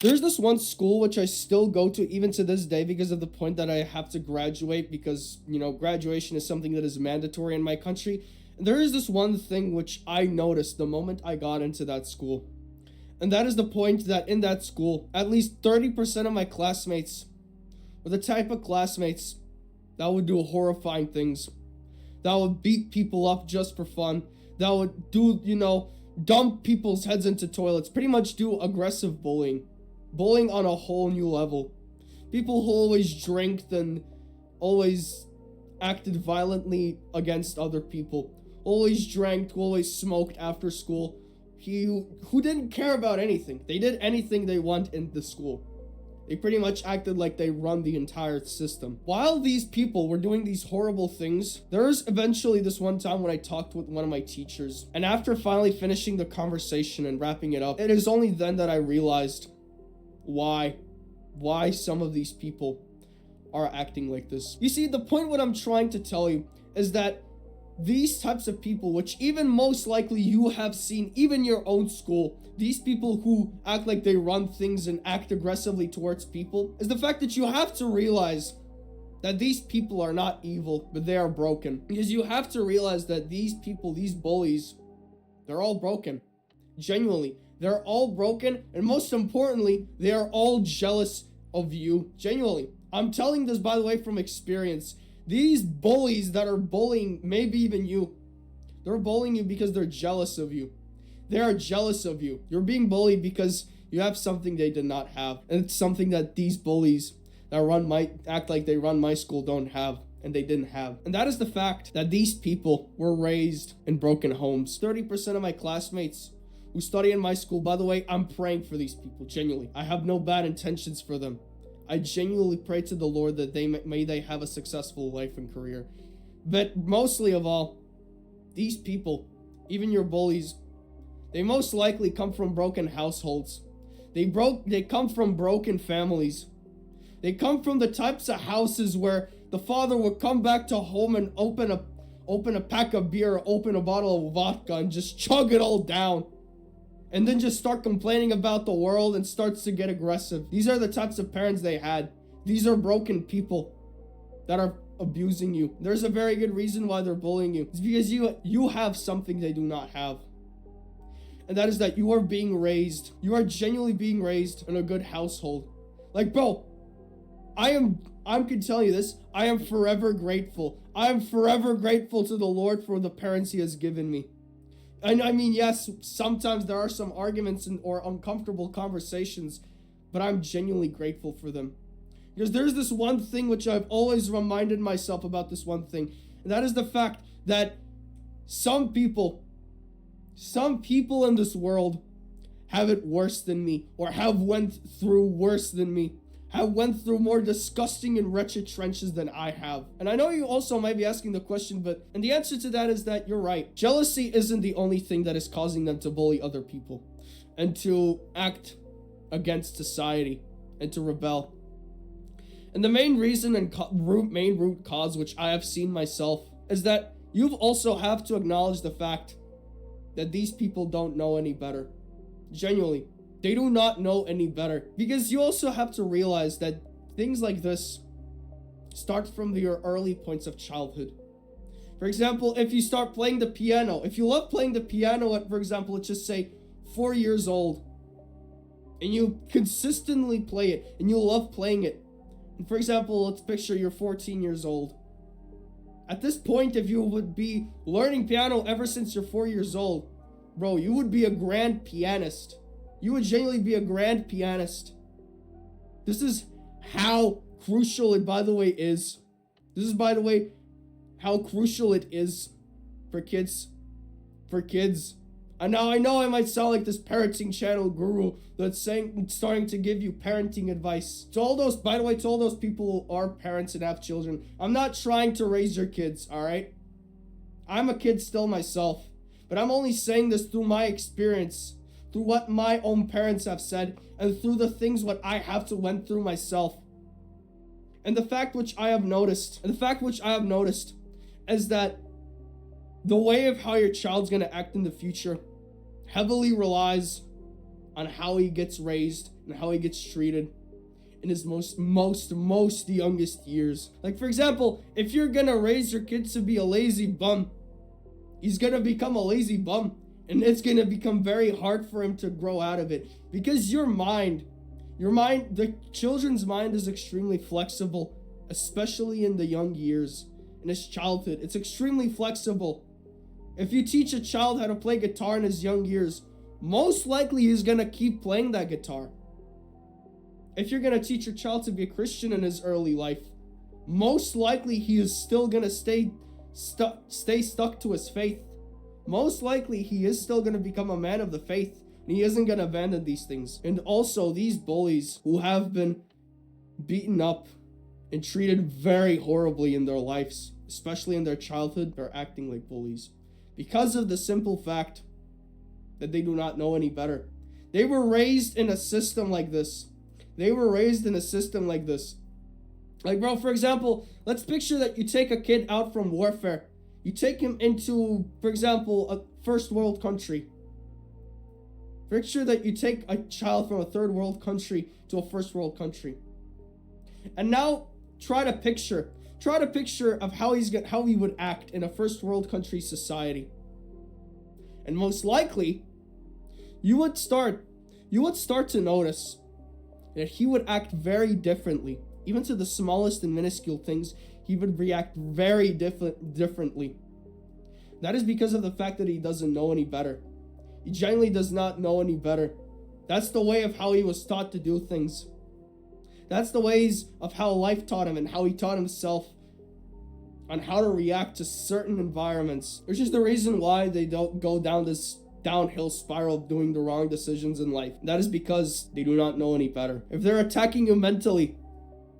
There's this one school which I still go to even to this day because of the point that I have to graduate because, graduation is something that is mandatory in my country. And there is this one thing which I noticed the moment I got into that school. And that is the point that in that school, at least 30% of my classmates were the type of classmates that would do horrifying things, that would beat people up just for fun, that would do, dump people's heads into toilets, pretty much do aggressive bullying. Bullying on a whole new level. People who always drank and always acted violently against other people. Always drank, always smoked after school. Who didn't care about anything. They did anything they want in the school. They pretty much acted like they run the entire system. While these people were doing these horrible things, there was eventually this one time when I talked with one of my teachers. And after finally finishing the conversation and wrapping it up, it is only then that I realized why some of these people are acting like this. You see, the point what I'm trying to tell you is that these types of people, which even most likely you have seen, even your own school, these people who act like they run things and act aggressively towards people, is the fact that you have to realize that these people are not evil, but they are broken. Because you have to realize that these people, these bullies, they're all broken. Genuinely. They're all broken, and most importantly, they are all jealous of you. Genuinely. I'm telling this, by the way, from experience. These bullies that are bullying, maybe even you, they're bullying you because they're jealous of you. They are jealous of you. You're being bullied because you have something they did not have. And it's something that these bullies that act like they run my school don't have, and they didn't have. And that is the fact that these people were raised in broken homes. 30% of my classmates who study in my school, by the way, I'm praying for these people, genuinely. I have no bad intentions for them. I genuinely pray to the Lord that may they have a successful life and career. But mostly of all, these people, even your bullies, they most likely come from broken households. They come from broken families. They come from the types of houses where the father would come back to home and open a pack of beer, open a bottle of vodka, and just chug it all down. And then just start complaining about the world and starts to get aggressive. These are the types of parents they had. These are broken people that are abusing you. There's a very good reason why they're bullying you. It's because you have something they do not have. And that is that you are being raised. You are genuinely being raised in a good household. Like, bro, I can tell you this. I am forever grateful. I am forever grateful to the Lord for the parents he has given me. And I mean, yes, sometimes there are some arguments or uncomfortable conversations, but I'm genuinely grateful for them. Because there's this one thing which I've always reminded myself about, this one thing, and that is the fact that some people in this world have it worse than me, or have went through worse than me, have went through more disgusting and wretched trenches than I have. And I know you also might be asking the question, and the answer to that is that you're right. Jealousy isn't the only thing that is causing them to bully other people and to act against society and to rebel. And the main reason and main root cause, which I have seen myself, is that you also have to acknowledge the fact that these people don't know any better. Genuinely. They do not know any better. Because you also have to realize that things like this start from your early points of childhood. For example, if you start playing the piano, if you love playing the piano at, for example, let's just say 4 years old, and you consistently play it, and you love playing it, and for example, let's picture you're 14 years old. At this point, if you would be learning piano ever since you're 4 years old, bro, you would be a grand pianist. You would genuinely be a grand pianist. This is how crucial it, by the way, is. This is, by the way, how crucial it is for kids. For kids. And now I know I might sound like this parenting channel guru that's starting to give you parenting advice. To all those, by the way, to all those people who are parents and have children, I'm not trying to raise your kids, alright? I'm a kid still myself. But I'm only saying this through my experience, through what my own parents have said, and through the things what I have to went through myself. And the fact which I have noticed is that the way of how your child's gonna act in the future heavily relies on how he gets raised and how he gets treated in his most youngest years. Like, for example, if you're gonna raise your kids to be a lazy bum, he's gonna become a lazy bum, and it's gonna become very hard for him to grow out of it, because the children's mind is extremely flexible, especially in the young years, in his childhood. It's extremely flexible. If you teach a child how to play guitar in his young years, most likely he's gonna keep playing that guitar. If you're gonna teach your child to be a Christian in his early life, most likely he is still gonna stay stuck to his faith. Most likely he is still gonna become a man of the faith, and he isn't gonna abandon these things. And also, these bullies who have been beaten up and treated very horribly in their lives, especially in their childhood, are acting like bullies because of the simple fact that they do not know any better. They were raised in a system like this. Like, bro, for example, let's picture that you take a kid out from warfare. You take him into, for example, a first world country. Picture that you take a child from a third world country to a first world country. And now try to picture of how he would act in a first world country society. And most likely, you would start to notice that he would act very differently. Even to the smallest and minuscule things, he would react very differently. That is because of the fact that he doesn't know any better. He genuinely does not know any better. That's the way of how he was taught to do things. That's the ways of how life taught him and how he taught himself on how to react to certain environments. Which is the reason why they don't go down this downhill spiral of doing the wrong decisions in life. That is because they do not know any better. If they're attacking you mentally,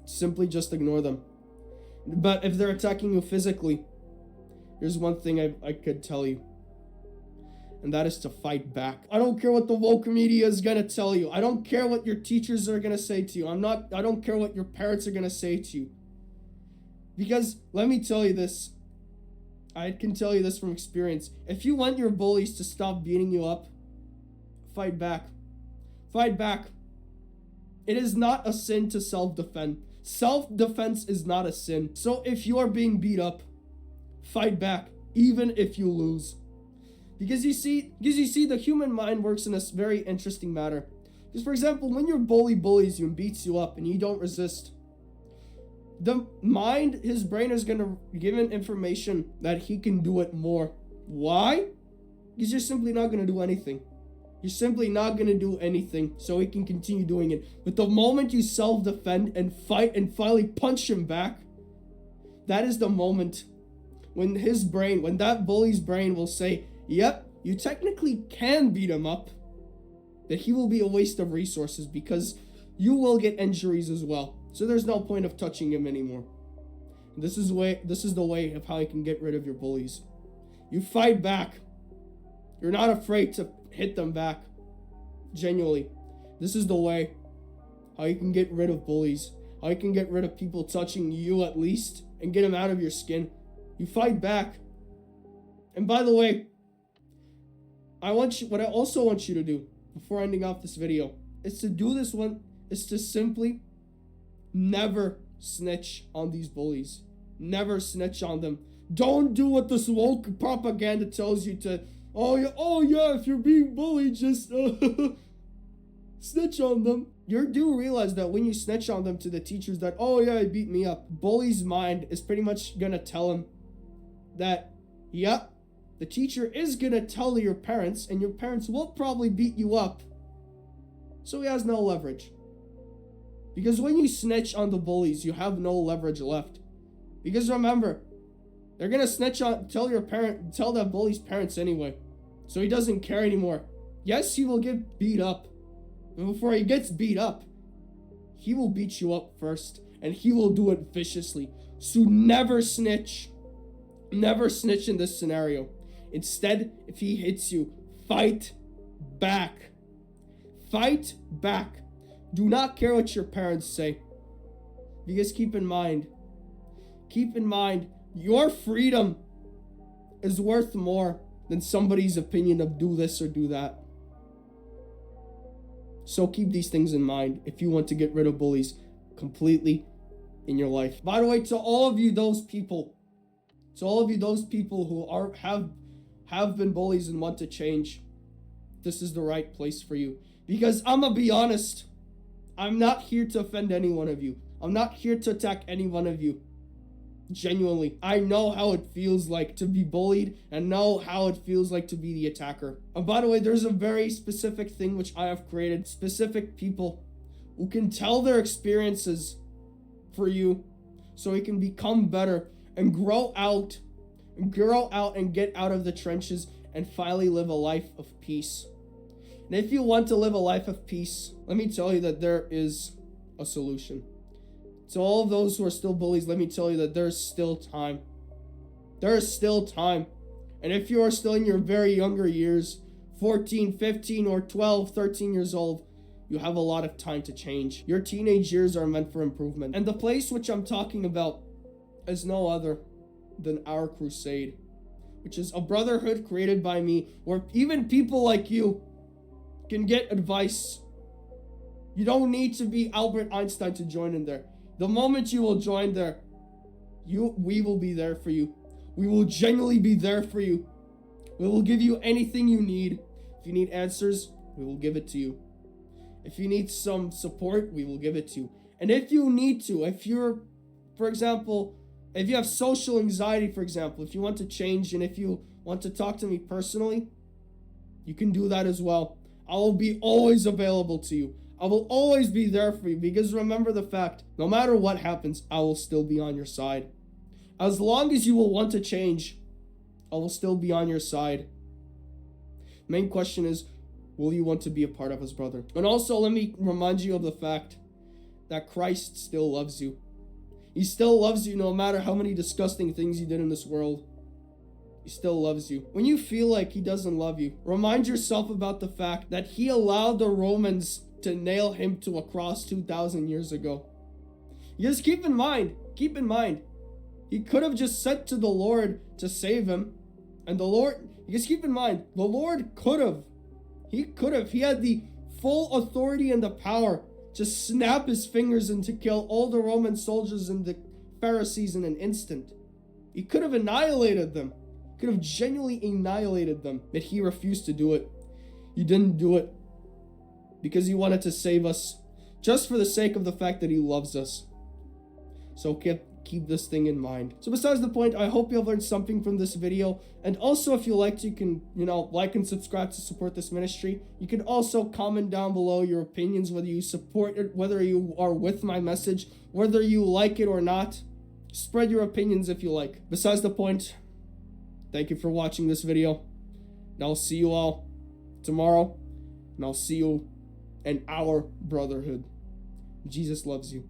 simply just ignore them. But if they're attacking you physically, here's one thing I could tell you, and that is to fight back. I don't care what the woke media is gonna tell you. I don't care what your teachers are gonna say to you. I don't care what your parents are gonna say to you. Because let me tell you this. I can tell you this from experience. If you want your bullies to stop beating you up, fight back. Fight back. It is not a sin to self-defend. Self-defense is not a sin. So if you are being beat up, fight back, even if you lose. Because you see, the human mind works in a very interesting manner. Because, for example, when your bully bullies you and beats you up and you don't resist, the mind, his brain is going to give him information that he can do it more. Why? Because you're simply not going to do anything. You're simply not going to do anything so he can continue doing it. But the moment you self-defend and fight and finally punch him back, that is the moment when that bully's brain will say, yep, you technically can beat him up, that he will be a waste of resources because you will get injuries as well. So there's no point of touching him anymore. This is the way of how you can get rid of your bullies. You fight back. You're not afraid to hit them back. Genuinely. This is the way how you can get rid of bullies. How you can get rid of people touching you at least and get them out of your skin. You fight back. And by the way, what I also want you to do before ending off this video is to simply never snitch on these bullies. Never snitch on them. Don't do what this woke propaganda tells you to. Oh yeah, if you're being bullied, just snitch on them. You do realize that when you snitch on them to the teachers that, oh yeah, he beat me up, bully's mind is pretty much gonna tell him that, yep, the teacher is gonna tell your parents, and your parents will probably beat you up. So he has no leverage. Because when you snitch on the bullies, you have no leverage left. Because remember, they're gonna tell that bully's parents anyway. So he doesn't care anymore. Yes, he will get beat up. And before he gets beat up, he will beat you up first. And he will do it viciously. So never snitch. Never snitch in this scenario. Instead, if he hits you, fight back. Fight back. Do not care what your parents say. Because keep in mind, your freedom is worth more than somebody's opinion of do this or do that. So keep these things in mind if you want to get rid of bullies completely in your life. By the way, to all of you those people who have been bullies and want to change, this is the right place for you. Because I'm gonna be honest, I'm not here to offend any one of you. I'm not here to attack any one of you. Genuinely, I know how it feels like to be bullied and know how it feels like to be the attacker. And by the way, there's a very specific thing which I have created. Specific people who can tell their experiences for you so you can become better and grow out and get out of the trenches and finally live a life of peace. And if you want to live a life of peace, let me tell you that there is a solution. To all of those who are still bullies, let me tell you that there's still time. There is still time. And if you are still in your very younger years, 14, 15, or 12, 13 years old, you have a lot of time to change. Your teenage years are meant for improvement. And the place which I'm talking about is no other than our Crusade, which is a brotherhood created by me where even people like you can get advice. You don't need to be Albert Einstein to join in there. The moment you will join there, we will be there for you. We will genuinely be there for you. We will give you anything you need. If you need answers, we will give it to you. If you need some support, we will give it to you. And if you need to, if you have social anxiety, for example, if you want to change and if you want to talk to me personally, you can do that as well. I will be always available to you. I will always be there for you, because remember the fact, no matter what happens, I will still be on your side. As long as you will want to change, I will still be on your side. Main question is, will you want to be a part of us, brother? And also, let me remind you of the fact that Christ still loves you. He still loves you no matter how many disgusting things you did in this world. He still loves you. When you feel like he doesn't love you, remind yourself about the fact that he allowed the Romans to nail him to a cross 2,000 years ago. Just keep in mind, he could have just said to the Lord to save him, and the Lord could have. He had the full authority and the power to snap his fingers and to kill all the Roman soldiers and the Pharisees in an instant. He could have annihilated them. He could have genuinely annihilated them, but he refused to do it. He didn't do it because he wanted to save us, just for the sake of the fact that he loves us. So keep this thing in mind. So besides the point, I hope you have learned something from this video. And also, if you liked, you can, like and subscribe to support this ministry. You can also comment down below your opinions, whether you support it, whether you are with my message, whether you like it or not. Spread your opinions if you like. Besides the point, thank you for watching this video. And I'll see you all tomorrow. And I'll see you in our brotherhood. Jesus loves you.